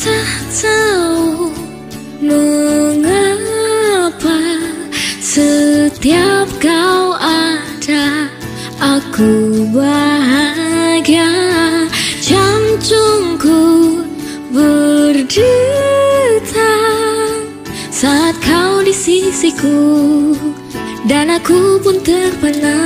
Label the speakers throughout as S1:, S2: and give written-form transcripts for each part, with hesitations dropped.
S1: tak tahu mengapa setiap kau ada aku bahagia. Jantungku berdetak saat kau di sisiku, dan aku pun terpana.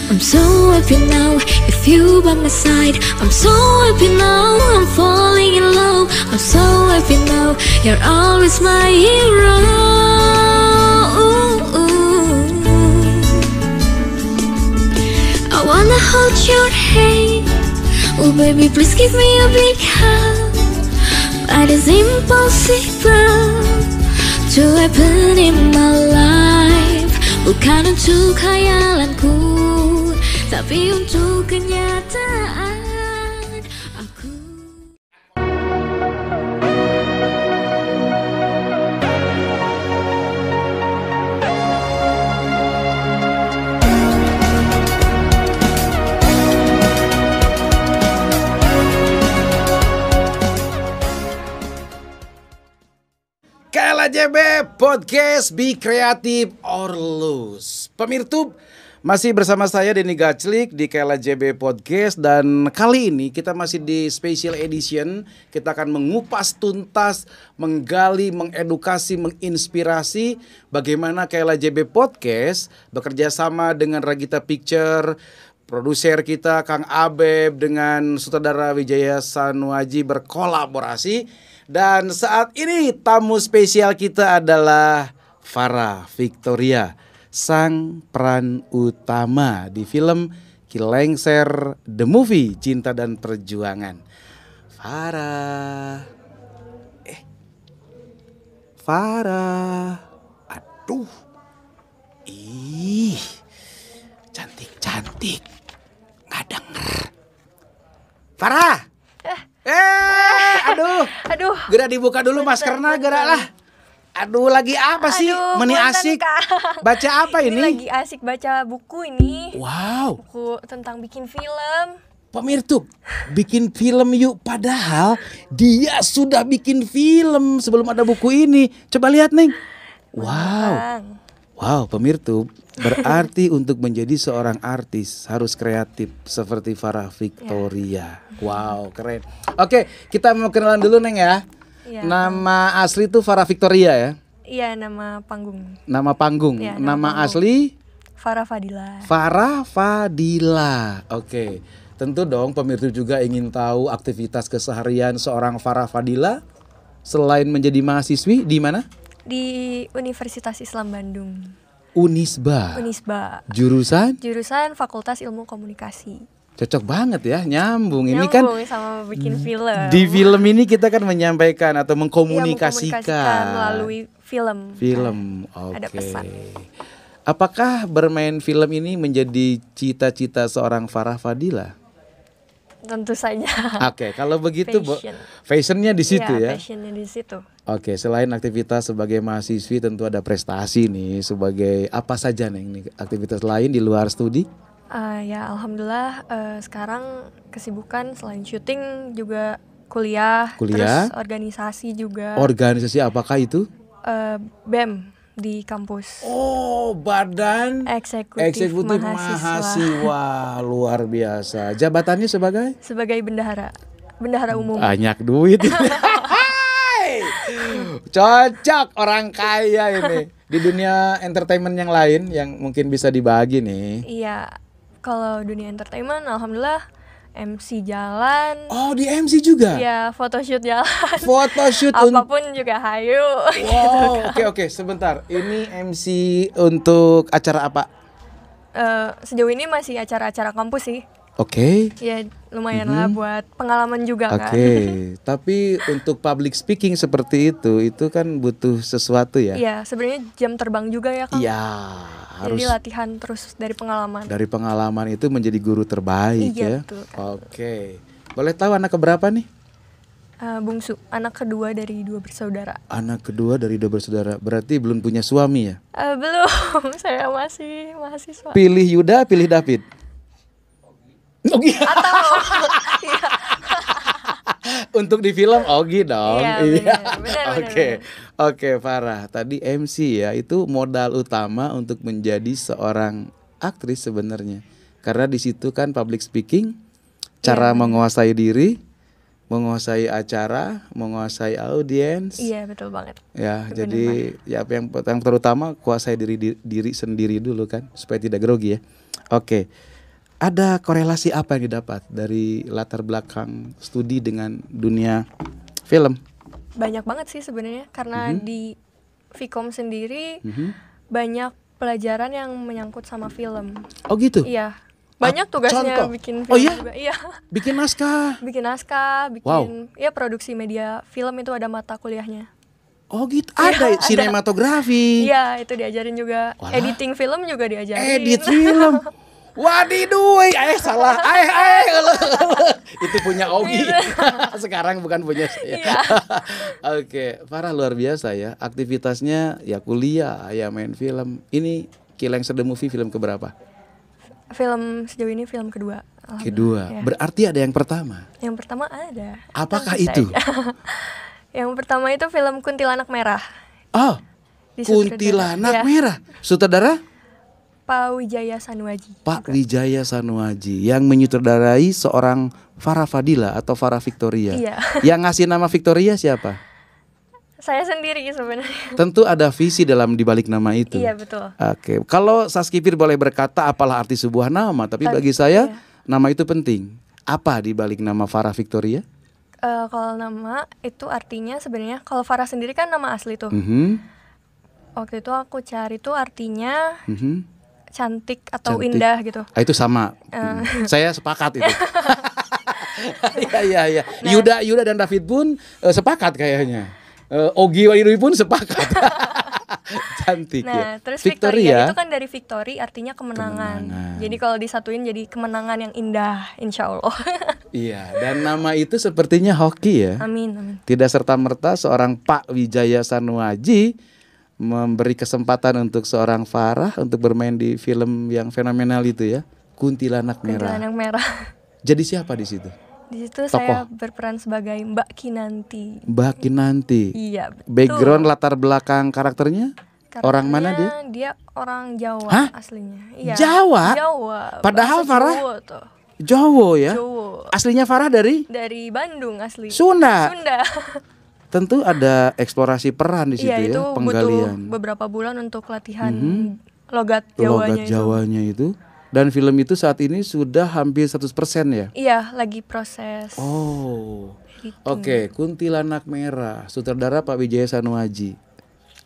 S1: I'm so happy now if you by my side. I'm so happy now I'm falling in love. I'm so happy now you're always my hero. I wanna hold your hand. Oh baby please give me a big hug. But it's impossible to happen in my life. Bukan untuk khayalanku, tapi untuk kenyataan aku.
S2: KLJB Podcast, Be Creative or Lose. Pemirsa, masih bersama saya Denny Gaclik di KLJB Podcast. Dan kali ini kita masih di special edition. Kita akan mengupas tuntas, menggali, mengedukasi, menginspirasi bagaimana KLJB Podcast bekerja sama dengan Ragita Picture, produser kita Kang Abeb dengan sutradara Wijaya Sanuaji berkolaborasi. Dan saat ini tamu spesial kita adalah Farah Victoria, sang peran utama di film Kilengser The Movie, Cinta dan Perjuangan. Farah, aduh, cantik, nggak denger. Farah. Aduh. Gerak dibuka dulu maskernya, gerak lah. Aduh, lagi apa sih? Meni asik. Baca apa ini?
S3: Lagi asik baca buku ini.
S2: Wow.
S3: Buku tentang bikin film.
S2: Pemirsa, bikin film yuk. Padahal dia sudah bikin film sebelum ada buku ini. Coba lihat, Neng. Wow, pemirsa, berarti untuk menjadi seorang artis harus kreatif seperti Farah Victoria. Wow, keren. Oke, kita mau kenalan dulu, Neng ya. Nama asli tuh Farah Victoria ya?
S3: Iya, nama panggung.
S2: Nama panggung.
S3: Ya,
S2: nama asli?
S3: Farah Fadila.
S2: Farah Fadila. Oke. Tentu dong pemirsa juga ingin tahu aktivitas keseharian seorang Farah Fadila selain menjadi mahasiswi di mana?
S3: Di Universitas Islam Bandung.
S2: Unisba. Jurusan
S3: Fakultas Ilmu Komunikasi.
S2: Cocok banget ya, nyambung. Ini kan
S3: sama bikin film.
S2: Di film ini kita kan menyampaikan atau mengkomunikasikan
S3: melalui film.
S2: Oke.
S3: Ada pesan.
S2: Apakah bermain film ini menjadi cita-cita seorang Farah Fadila?
S3: Tentu saja.
S2: Oke, kalau begitu fashionnya di situ ya.
S3: Fashionnya di situ.
S2: Oke, selain aktivitas sebagai mahasiswi tentu ada prestasi nih. Sebagai apa saja nih aktivitas lain di luar studi?
S3: Ya alhamdulillah sekarang kesibukan selain syuting juga kuliah. Terus organisasi juga. Organisasi
S2: apakah itu?
S3: BEM di kampus.
S2: Oh, Badan Eksekutif Mahasiswa. Luar biasa. Jabatannya sebagai
S3: bendahara umum.
S2: Banyak duit. Cocok orang kaya ini. Di dunia entertainment yang lain yang mungkin bisa dibagi nih.
S3: Iya. Kalau dunia entertainment alhamdulillah MC jalan.
S2: Oh, di MC juga?
S3: Iya, photoshoot jalan.
S2: Photoshoot
S3: apapun juga hayu.
S2: Wow,
S3: gitu.
S2: Oke, sebentar. Ini MC untuk acara apa?
S3: Sejauh ini masih acara-acara kampus sih.
S2: Oke.
S3: Ya lumayan lah buat pengalaman juga kan.
S2: Tapi untuk public speaking seperti itu kan butuh sesuatu ya?
S3: Iya, sebenarnya jam terbang juga ya Kang.
S2: Iya.
S3: Jadi latihan terus dari pengalaman.
S2: Dari pengalaman itu menjadi guru terbaik ya.
S3: Betul, kan.
S2: Oke. Boleh tahu anak keberapa nih?
S3: Bungsu, anak kedua dari 2 bersaudara.
S2: Anak kedua dari 2 bersaudara. Berarti belum punya suami ya?
S3: Belum, saya masih mahasiswa.
S2: Pilih Yuda, pilih David.
S3: Atau
S2: Untuk di film Ogi dong.
S3: Iya, benar.
S2: Oke, Farah. Tadi MC ya, itu modal utama untuk menjadi seorang aktris sebenarnya. Karena di situ kan public speaking, cara menguasai diri, menguasai acara, menguasai audiens.
S3: Iya, betul banget.
S2: Ya,
S3: Benar
S2: jadi ya yang terutama kuasai diri sendiri dulu kan, supaya tidak grogi ya. Oke. Ada korelasi apa yang didapat dari latar belakang studi dengan dunia film?
S3: Banyak banget sih sebenarnya, karena di Vkom sendiri banyak pelajaran yang menyangkut sama film.
S2: Oh gitu?
S3: Iya. Banyak tugasnya
S2: contoh?
S3: bikin film
S2: Oh iya?
S3: juga. Iya.
S2: Bikin naskah.
S3: Bikin naskah, bikin ya produksi media film itu ada mata kuliahnya.
S2: Oh gitu.
S3: Iya,
S2: Ada
S3: ada.
S2: sinematografi.
S3: Iya, itu diajarin juga.
S2: Walah.
S3: Editing film juga diajarin.
S2: Edit film. Wadiduy, salah. Itu punya Ogi. Sekarang bukan punya saya.
S3: Iya.
S2: Oke, Farah luar biasa ya. Aktivitasnya ya kuliah, ya main film. Ini Kilengser The Movie film keberapa?
S3: Film sejauh ini film kedua.
S2: Kedua.
S3: Ya.
S2: Berarti ada yang pertama.
S3: Yang pertama ada.
S2: Apakah
S3: Tentu
S2: itu?
S3: saja. Yang pertama itu film Kuntilanak Merah.
S2: Oh,
S3: Disutradara-
S2: Kuntilanak
S3: ya,
S2: Merah. Sutradara?
S3: Pak Wijaya Sanuaji.
S2: Pak Wijaya Sanuaji yang menyutradarai seorang Farah Fadila atau Farah Victoria.
S3: Iya.
S2: Yang ngasih nama Victoria siapa?
S3: Saya sendiri sebenarnya.
S2: Tentu ada visi dalam dibalik nama itu.
S3: Iya, betul.
S2: Oke, kalau Saskipir boleh berkata apalah arti sebuah nama, tapi bagi saya nama itu penting. Apa dibalik nama Farah Victoria?
S3: Kalau nama itu artinya sebenarnya, kalau Farah sendiri kan nama asli tuh. Waktu itu aku cari tuh artinya cantik atau
S2: Cantik.
S3: indah gitu.
S2: Itu sama. Saya sepakat itu. Iya. Yuda dan David pun sepakat kayaknya. Ogi Wahyudi pun sepakat. Cantik ya.
S3: Nah, terus Victoria itu kan dari victory artinya kemenangan. Jadi kalau disatuin jadi kemenangan yang indah, insya Allah.
S2: Iya, dan nama itu sepertinya hoki ya.
S3: Amin.
S2: Tidak serta-merta seorang Pak Wijaya Sanuaji memberi kesempatan untuk seorang Farah untuk bermain di film yang fenomenal itu ya, Kuntilanak Merah.
S3: Kuntilanak Merah.
S2: Jadi siapa di situ?
S3: Di situ saya berperan sebagai Mbak Kinanti.
S2: Mbak Kinanti.
S3: Iya, betul.
S2: Background latar belakang karakternya? Orang mana dia?
S3: Dia orang Jawa.
S2: Hah?
S3: Aslinya. Iya.
S2: Jawa?
S3: Bahasa
S2: Padahal Farah
S3: Jawa tuh.
S2: Jawa ya?
S3: Jawa.
S2: Aslinya Farah dari
S3: Bandung asli.
S2: Sunda.
S3: Sunda.
S2: Tentu ada eksplorasi peran di situ
S3: Iya, itu
S2: ya,
S3: butuh
S2: penggalian.
S3: beberapa bulan untuk latihan logat Jawanya
S2: Logat Jawanya itu. Dan film itu saat ini sudah hampir 100% ya?
S3: Iya, lagi proses.
S2: Oh.
S3: editing.
S2: Oke, Kuntilanak Merah, sutradara Pak Wijaya Sanuaji.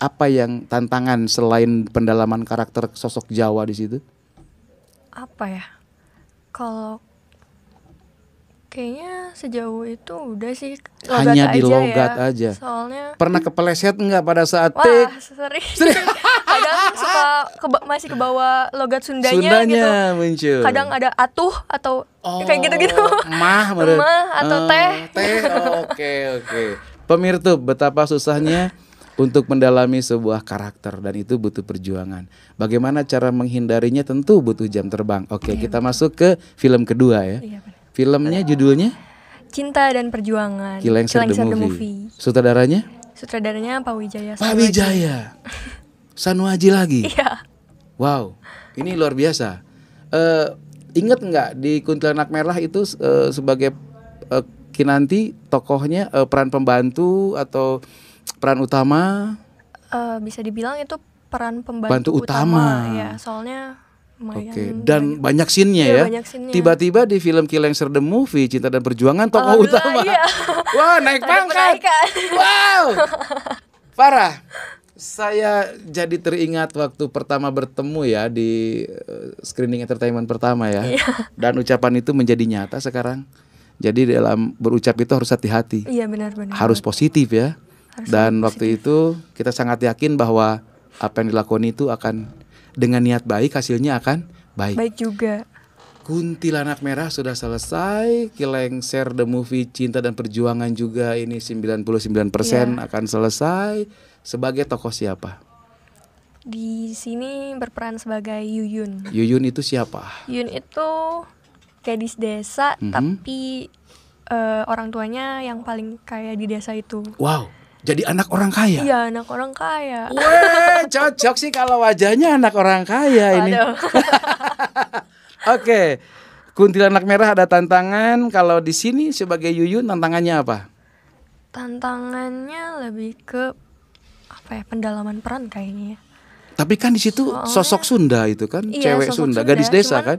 S2: Apa yang tantangan selain pendalaman karakter sosok Jawa di situ?
S3: Apa ya? Kalau kayaknya sejauh itu udah sih logat
S2: Hanya di
S3: aja
S2: logat
S3: ya.
S2: aja.
S3: Soalnya
S2: Pernah kepeleset nggak pada saat
S3: wah,
S2: take?
S3: sering. Kadang suka masih kebawa logat Sundanya gitu.
S2: Muncul.
S3: Kadang ada atuh atau kayak gitu-gitu.
S2: Mah
S3: atau teh.
S2: Oke. Pemirsa, betapa susahnya untuk mendalami sebuah karakter dan itu butuh perjuangan. Bagaimana cara menghindarinya tentu butuh jam terbang. Oke, kita masuk ke film kedua ya.
S3: Iya, benar.
S2: Filmnya judulnya
S3: Cinta dan Perjuangan.
S2: Kilengser The Movie. Sutradaranya?
S3: Sutradaranya Pak Wijaya.
S2: Pak Wijaya. Sanuaji lagi.
S3: Iya.
S2: Wow, ini luar biasa. Ingat nggak di Kuntilanak Merah itu sebagai Kinanti tokohnya peran pembantu atau peran utama?
S3: Bisa dibilang itu peran
S2: Bantu
S3: pembantu
S2: utama.
S3: Ya, soalnya lumayan.
S2: Oke, dan banyak scene-nya
S3: Iya,
S2: ya.
S3: banyak scene-nya.
S2: Tiba-tiba di film Kilengser The Movie, Cinta dan Perjuangan tokoh
S3: Alhamdulillah,
S2: utama.
S3: iya.
S2: Wah, naik
S3: Ada
S2: pangkat.
S3: penaikan.
S2: Wow. Farah, saya jadi teringat waktu pertama bertemu ya di screening entertainment pertama ya.
S3: Iya.
S2: Dan ucapan itu menjadi nyata sekarang. Jadi dalam berucap itu harus hati-hati.
S3: Iya, benar-benar.
S2: Harus positif ya.
S3: Harus
S2: Dan
S3: positif.
S2: waktu itu kita sangat yakin bahwa apa yang dilakukan itu akan dengan niat baik, hasilnya akan baik.
S3: Baik juga.
S2: Kuntilanak Merah sudah selesai, Kilengser The Movie Cinta dan Perjuangan juga ini 99% akan selesai. Sebagai tokoh siapa?
S3: Di sini berperan sebagai Yuyun.
S2: Yuyun itu siapa?
S3: Yuyun itu gadis desa tapi orang tuanya yang paling kaya di desa itu.
S2: Wow, jadi anak orang kaya.
S3: Iya, anak orang kaya.
S2: Weh, cocok sih kalau wajahnya anak orang kaya ini.
S3: Waduh.
S2: Oke, Kuntilanak Merah ada tantangan. Kalau di sini sebagai Yuyun tantangannya apa?
S3: Tantangannya lebih ke pendalaman peran kayaknya ya.
S2: Tapi kan di situ sosok Sunda itu kan,
S3: Iya,
S2: cewek
S3: sosok
S2: Sunda, gadis desa
S3: cuman
S2: kan?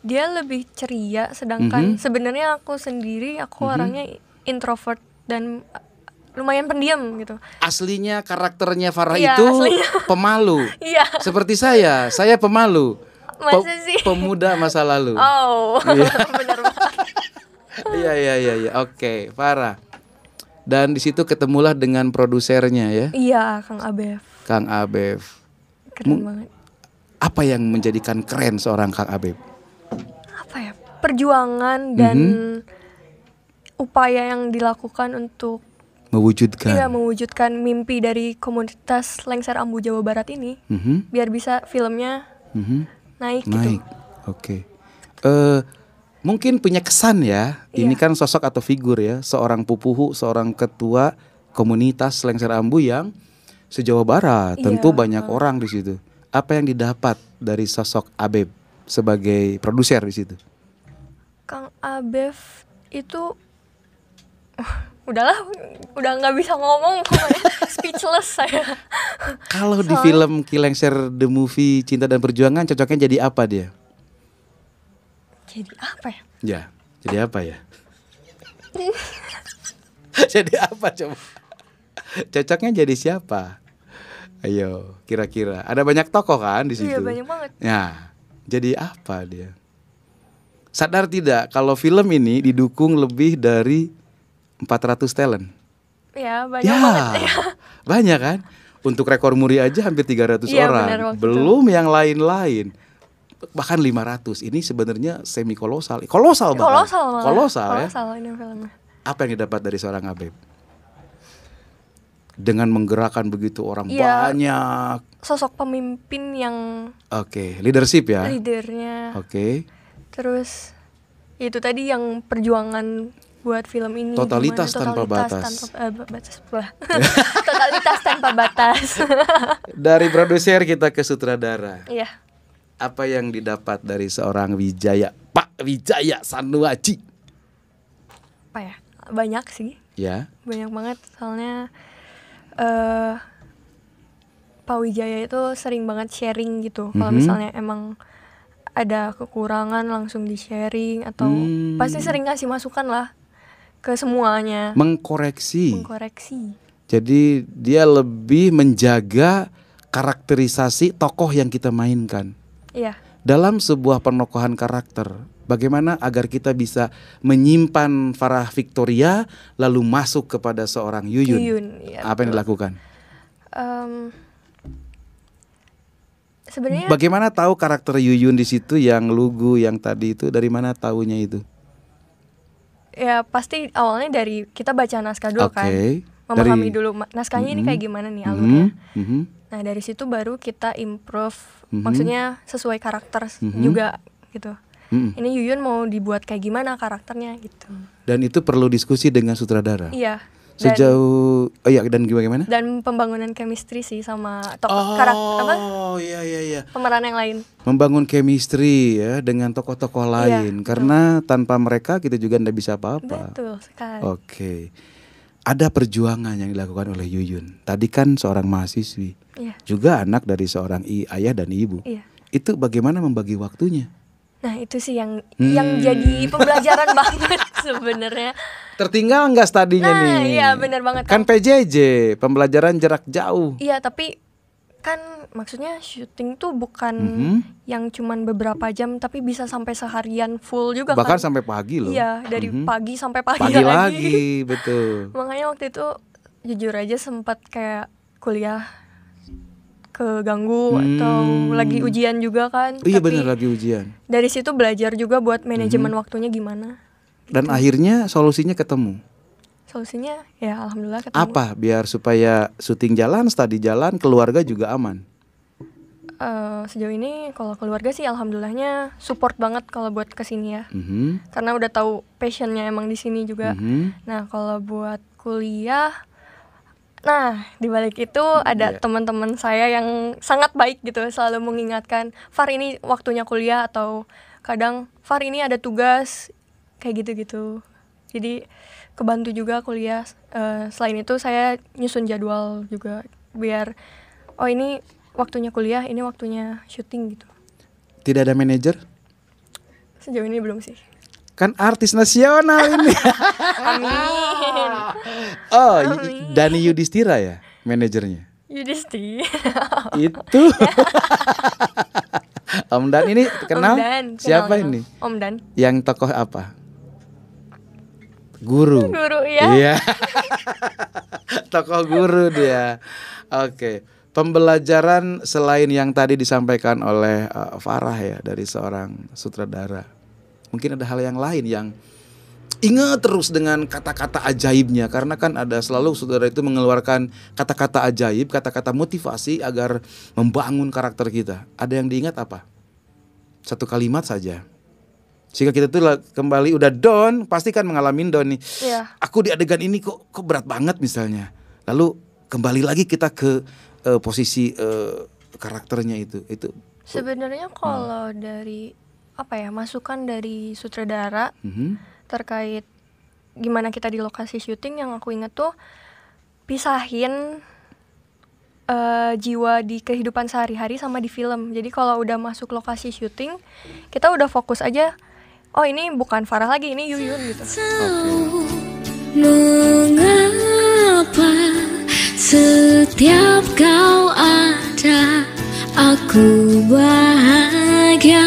S3: Dia lebih ceria, sedangkan sebenarnya aku sendiri orangnya introvert dan lumayan pendiam gitu.
S2: Aslinya karakternya Farah
S3: Iya,
S2: itu
S3: aslinya.
S2: pemalu.
S3: Iya.
S2: Seperti saya pemalu.
S3: Masa sih?
S2: Pemuda masa lalu.
S3: Oh,
S2: Iya.
S3: benar banget.
S2: Iya. Oke, Farah. Dan di situ ketemulah dengan produsernya ya,
S3: Iya, Kang Abef.
S2: Kang Abef.
S3: Keren banget.
S2: Apa yang menjadikan keren seorang Kang Abef?
S3: Apa ya? Perjuangan dan upaya yang dilakukan untuk mewujudkan mimpi dari komunitas Lengser Ambu Jawa Barat ini, biar bisa filmnya naik gitu.
S2: Oke. Mungkin punya kesan ya. Ini kan sosok atau figur ya, seorang pupuhu, seorang ketua komunitas Lengser Ambu yang se-Jawa Barat. Tentu banyak orang di situ. Apa yang didapat dari sosok Abef sebagai produser di situ?
S3: Kang Abef itu udah nggak bisa ngomong, pokoknya speechless saya.
S2: Kalau di film Ki Lengser The Movie Cinta dan Perjuangan cocoknya jadi apa dia?
S3: Jadi apa ya?
S2: Ya, jadi apa ya? Jadi apa coba? Cocoknya jadi siapa? Ayo, kira-kira. Ada banyak tokoh kan di situ?
S3: Iya, banyak banget.
S2: Ya, jadi apa dia? Sadar tidak kalau film ini didukung lebih dari 400 talent?
S3: Ya, banyak banget.
S2: Banyak kan? Untuk rekor muri aja hampir 300 orang.
S3: Bener,
S2: belum yang lain-lain. Bahkan 500. Ini sebenarnya semi kolosal. Kolosal banget. Kolosal ya.
S3: Ini filmnya.
S2: Apa yang didapat dari seorang Abef? Dengan menggerakkan begitu orang banyak.
S3: Sosok pemimpin yang
S2: leadership ya.
S3: Leadernya.
S2: Terus
S3: itu tadi yang perjuangan buat film ini.
S2: Totalitas tanpa batas.
S3: Totalitas tanpa batas.
S2: Dari produser kita ke sutradara.
S3: Iya.
S2: Apa yang didapat dari seorang Wijaya, Pak Wijaya Sanuaji?
S3: Apa ya? Banyak sih.
S2: Ya.
S3: Banyak banget, soalnya Pak Wijaya itu sering banget sharing gitu. Kalau misalnya emang ada kekurangan langsung di sharing atau pasti sering ngasih masukan lah ke semuanya.
S2: Mengkoreksi.
S3: Jadi
S2: dia lebih menjaga karakterisasi tokoh yang kita mainkan.
S3: Iya.
S2: Dalam sebuah penokohan karakter, bagaimana agar kita bisa menyimpan Farah Victoria lalu masuk kepada seorang Yuyun?
S3: Ya,
S2: apa yang dilakukan?
S3: Sebenarnya
S2: bagaimana tahu karakter Yuyun di situ yang lugu yang tadi itu, dari mana tahunya itu?
S3: Ya pasti awalnya dari kita baca naskah dulu kan. Memahami dulu naskahnya ini kayak gimana nih alurnya. Nah dari situ baru kita improve, maksudnya sesuai karakter juga gitu. Ini Yuyun mau dibuat kayak gimana karakternya gitu.
S2: Dan itu perlu diskusi dengan sutradara.
S3: Iya.
S2: Sejauh dan gimana?
S3: Dan pembangunan chemistry sih sama pemeran yang lain.
S2: Membangun chemistry ya dengan tokoh-tokoh lain, karena tanpa mereka kita juga tidak bisa apa-apa.
S3: Betul sekali.
S2: Oke. Ada perjuangan yang dilakukan oleh Yuyun. Tadi kan seorang mahasiswi, juga anak dari seorang ayah dan ibu. Itu bagaimana membagi waktunya?
S3: Nah itu sih yang jadi pembelajaran banget sebenarnya.
S2: Tertinggal nggak studinya nih?
S3: Iya benar banget.
S2: Kan PJJ, pembelajaran jarak jauh.
S3: Iya tapi kan maksudnya syuting tuh bukan yang cuman beberapa jam, tapi bisa sampai seharian full juga.
S2: Bahkan
S3: kan?
S2: Sampai pagi loh.
S3: Iya dari pagi sampai pagi
S2: lagi. Betul.
S3: Makanya waktu itu jujur aja sempat kayak kuliah keganggu atau lagi ujian juga kan.
S2: Iya benar, lagi ujian.
S3: Dari situ belajar juga buat manajemen waktunya gimana.
S2: Dan akhirnya solusinya ketemu.
S3: Solusinya ya alhamdulillah ketemu.
S2: Apa biar supaya syuting jalan, studi jalan, keluarga juga aman?
S3: Sejauh ini kalau keluarga sih alhamdulillahnya support banget kalau buat kesini ya. Karena udah tahu passionnya emang di sini juga. Nah kalau buat kuliah, nah dibalik itu ada teman-teman saya yang sangat baik gitu, selalu mengingatkan, Far ini waktunya kuliah, atau kadang Far ini ada tugas, kayak gitu-gitu. Jadi kebantu juga kuliah. Selain itu saya nyusun jadwal juga biar oh ini waktunya kuliah, ini waktunya syuting gitu.
S2: Tidak ada manajer?
S3: Sejauh ini belum sih.
S2: Kan artis nasional ini.
S3: Amin.
S2: Oh, Dani Yudhistira ya manajernya?
S3: Yudhistira.
S2: Itu. Om Dan ini kenal?
S3: Om Dan,
S2: siapa
S3: kenal.
S2: ini?
S3: Om Dan.
S2: Yang tokoh apa? Guru.
S3: Guru ya.
S2: Iya. Tokoh guru dia. Oke. Pembelajaran selain yang tadi disampaikan oleh Farah ya dari seorang sutradara, mungkin ada hal yang lain yang ingat terus dengan kata-kata ajaibnya, karena kan ada selalu sutradara itu mengeluarkan kata-kata ajaib, kata-kata motivasi agar membangun karakter kita. Ada yang diingat apa? Satu kalimat saja. Sehingga kita tuh kembali udah down, pasti kan mengalami down nih.
S3: Iya.
S2: Aku di adegan ini kok berat banget misalnya. Lalu kembali lagi kita ke posisi karakternya itu.
S3: Sebenarnya kalau dari apa ya, masukan dari sutradara terkait gimana kita di lokasi syuting, yang aku ingat tuh pisahin jiwa di kehidupan sehari-hari sama di film. Jadi kalau udah masuk lokasi syuting, kita udah fokus aja. Oh ini bukan Farah lagi, ini Yuyun gitu.
S1: Mengapa setiap kau ada, aku bahagia,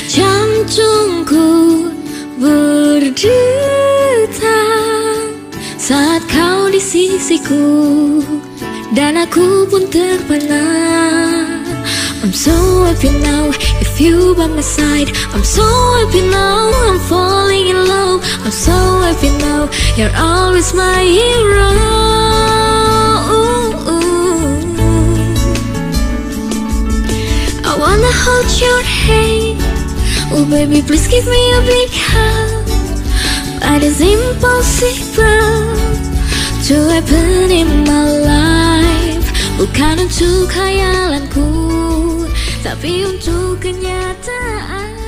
S1: jantungku berdetak saat kau di sisiku, dan aku pun terpana. I'm so happy now if you by my side. I'm so happy now, I'm falling in love. I'm so happy now, you're always my hero. I wanna hold your hand. Oh baby, please give me a big hug. But it's impossible to happen in my life. Bukan untuk khayalanku, tapi untuk kenyataan.